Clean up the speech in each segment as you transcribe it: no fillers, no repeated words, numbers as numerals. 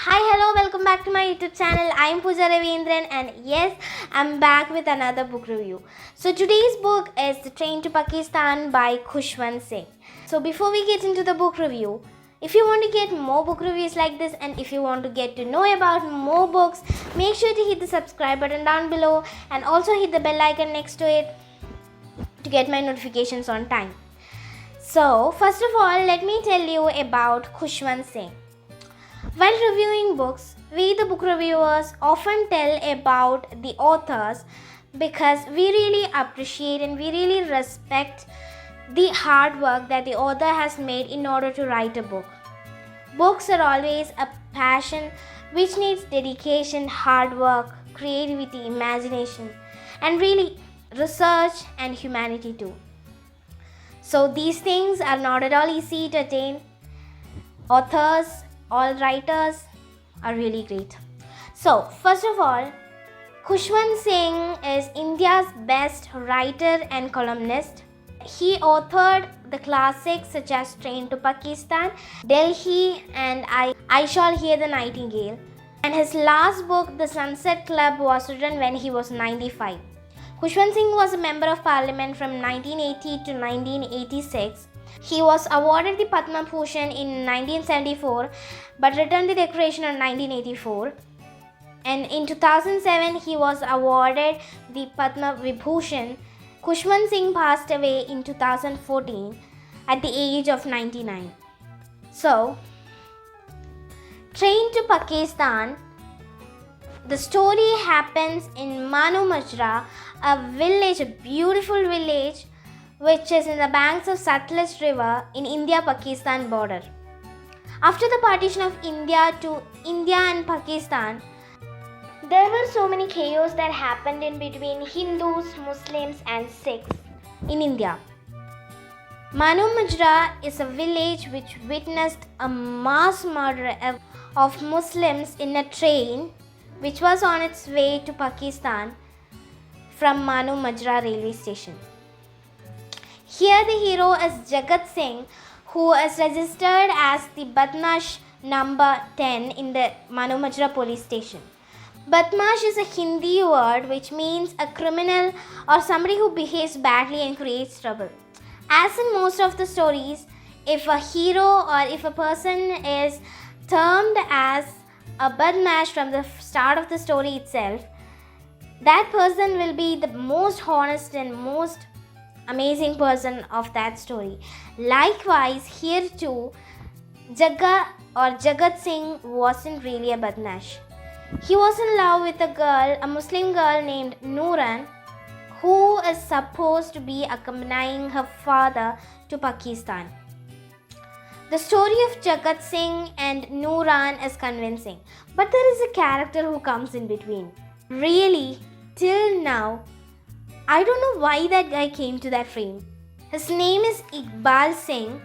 Hi, hello, welcome back to my YouTube channel. I am Pooja Ravindran and yes, I'm back with another book review. So today's book is The Train to Pakistan by Khushwant Singh. So before we get into the book review, if you want to get more book reviews like this and if you want to get to know about more books, make sure to hit the subscribe button down below and also hit the bell icon next to it to get my notifications on time. So first of all, let me tell you about Khushwant Singh. While reviewing books, we the book reviewers often tell about the authors because we really appreciate and we really respect the hard work that the author has made in order to write a book. Books are always a passion which needs dedication, hard work, creativity, imagination, and really research and humanity too. So these things are not at all easy to attain. Authors, all writers are really great. So, first of all, Khushwant Singh is India's best writer and columnist. He authored the classics such as Train to Pakistan, Delhi, and I Shall Hear the Nightingale. And his last book, The Sunset Club, was written when he was 95. Khushwant Singh was a member of parliament from 1980 to 1986. He was awarded the Padma Bhushan in 1974 but returned the decoration in 1984. And in 2007 he was awarded the Padma Vibhushan. Khushwant Singh passed away in 2014 at the age of 99. So, Train to Pakistan. The story happens in Manu Majra, a village, a beautiful village which is in the banks of Satluj River in India-Pakistan border. After the partition of India to India and Pakistan, there were so many chaos that happened in between Hindus, Muslims and Sikhs in India. Manu Majra is a village which witnessed a mass murder of Muslims in a train which was on its way to Pakistan from Manu Majra railway station. Here the hero is Jagat Singh, who is registered as the Badmash number 10 in the Manu Majra police station. Badmash is a Hindi word which means a criminal or somebody who behaves badly and creates trouble. As in most of the stories, if a hero or if a person is termed as a Badmash from the start of the story itself, that person will be the most honest and most amazing person of that story. Likewise, here too, Jagat Singh wasn't really a Badmash. He was in love with a Muslim girl named Nooran, who is supposed to be accompanying her father to Pakistan. The story of Jagat Singh and Nooran is convincing, but there is a character who comes in between. Really, till now, I don't know why that guy came to that frame. His name is Iqbal Singh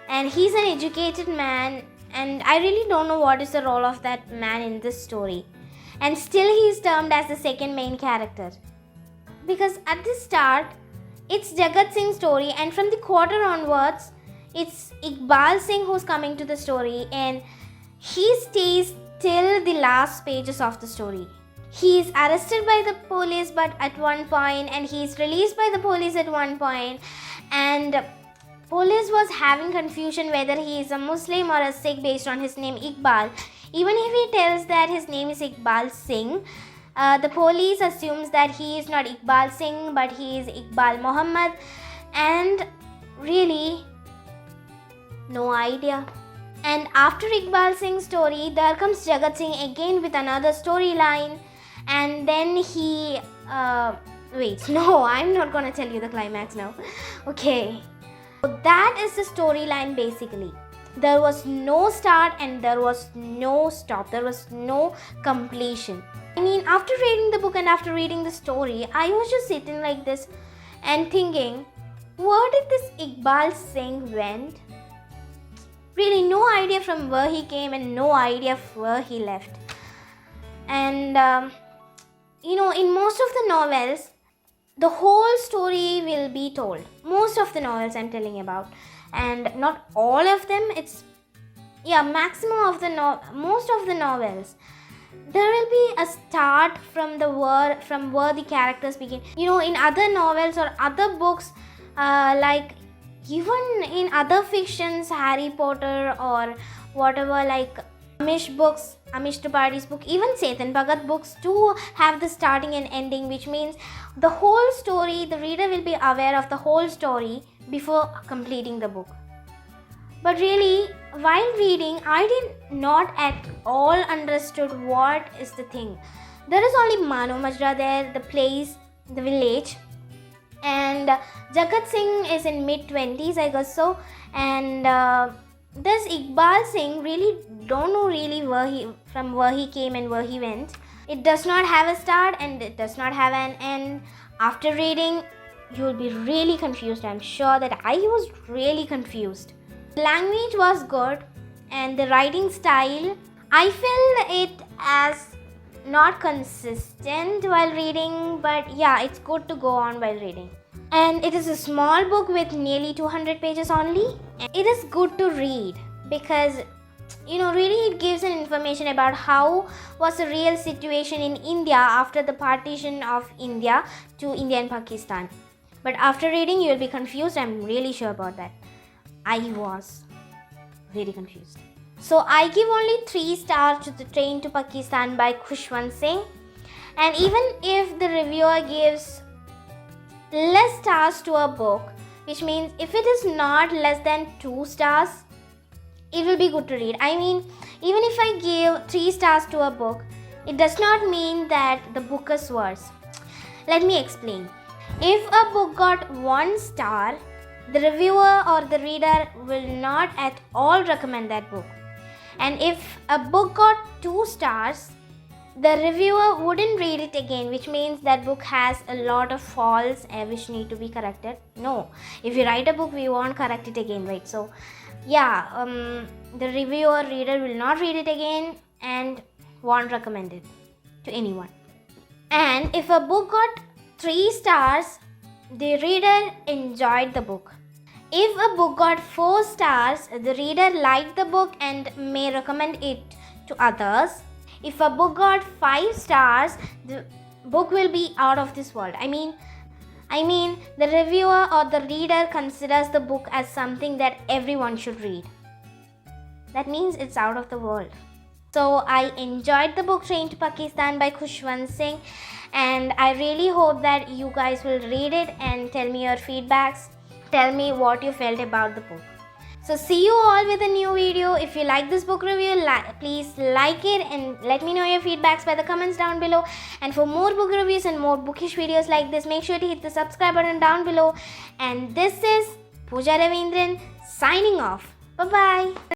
and he's an educated man, and I really don't know what is the role of that man in this story. And still he is termed as the second main character. Because at the start, it's Jagat Singh's story, and from the quarter onwards, it's Iqbal Singh who's coming to the story, and he stays till the last pages of the story. He is arrested by the police but at one point, and he is released by the police at one point, and police was having confusion whether he is a Muslim or a Sikh based on his name Iqbal. Even if he tells that his name is Iqbal Singh, the police assumes that he is not Iqbal Singh but he is Iqbal Muhammad, and really no idea. And after Iqbal Singh's story, there comes Jagat Singh again with another storyline. And then he, wait, no, I'm not gonna tell you the climax now. Okay. So that is the storyline basically. There was no start and there was no stop. There was no completion. I mean, after reading the book and after reading the story, I was just sitting like this and thinking, where did this Iqbal Singh went? Really no idea from where he came and no idea where he left. And in most of the novels, the whole story will be told. Most of the novels I'm telling about. And not all of them, it's maximum of the most of the novels, there will be a start from where the characters begin. In other novels or other books, like even in other fictions, Harry Potter or whatever, like Amish books, Amish Tripadi's book, even Chetan Bhagat books do have the starting and ending, which means the whole story, the reader will be aware of the whole story before completing the book. But really, while reading, I did not at all understood what is the thing. There is only Manu Majra there, the place, the village, and Jagat Singh is in mid-20s, I guess so, and this Iqbal Singh really don't know really from where he came and where he went. It does not have a start and it does not have an end. After reading, you will be really confused. I'm sure that I was really confused. The language was good and the writing style, I felt it as not consistent while reading, but yeah, it's good to go on while reading. And it is a small book with nearly 200 pages only. It is good to read because really it gives an information about how was the real situation in India after the partition of India to India and Pakistan. But after reading, you will be confused. I'm really sure about that. I was very confused. So I give only 3 stars to The Train to Pakistan by Khushwant Singh. And even if the reviewer gives less stars to a book, which means if it is not less than 2 stars, it will be good to read. I mean, even if I give 3 stars to a book, it does not mean that the book is worse. Let me explain. If a book got 1 star, the reviewer or the reader will not at all recommend that book. And if a book got 2 stars, the reviewer wouldn't read it again, which means that book has a lot of faults which need to be corrected. No, if you write a book, we won't correct it again, right? So yeah, the reviewer reader will not read it again and won't recommend it to anyone. And if a book got 3 stars, the reader enjoyed the book. If a book got 4 stars, the reader liked the book and may recommend it to others. If a book got 5 stars, the book will be out of this world. I mean, the reviewer or the reader considers the book as something that everyone should read. That means it's out of the world. So I enjoyed the book Train to Pakistan by Khushwant Singh, and I really hope that you guys will read it and tell me your feedbacks. Tell me what you felt about the book. So see you all with a new video. If you like this book review, please like it and let me know your feedbacks by the comments down below. And for more book reviews and more bookish videos like this, make sure to hit the subscribe button down below. And this is Pooja Ravindran signing off. Bye-bye.